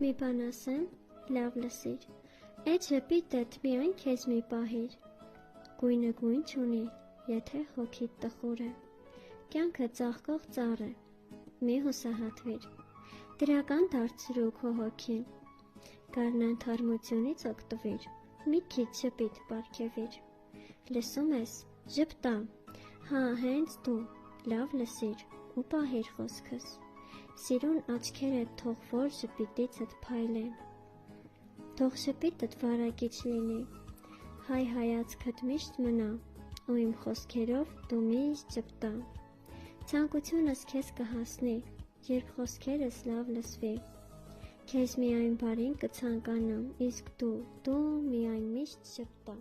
Մի բան ասեմ, լավ լսիր, այդ ժպիտդ միայն քեզ մի պահիր, գույնը գույն չունի, եթե հոգիդ տխուր է, կյանքը ծաղկող ծառ է, մի հուսահատվիր, դրական դարձրու քո հոգին, գարնան թարմությունից օգտվիր, մի քիչ ժպիտ պարգևիր, լսում ես, ժպտա, հա հենց դու, լավ լսիր ու պահիր խոսքս, սիրուն աչքերդ թող որ ժպիտիցդ փայլեն, թող ժպիտդ վարակիչ լինի, հայ հայացքդ միշտ մնա, ու իմ խոսքերով դու միշտ ժպտա, ցանկությունս քեզ կհասնի, երբ խոսքերս լավ լսվի, քեզ միայն բարին կցանկանամ, իսկ դու միայն միշտ ժպտա.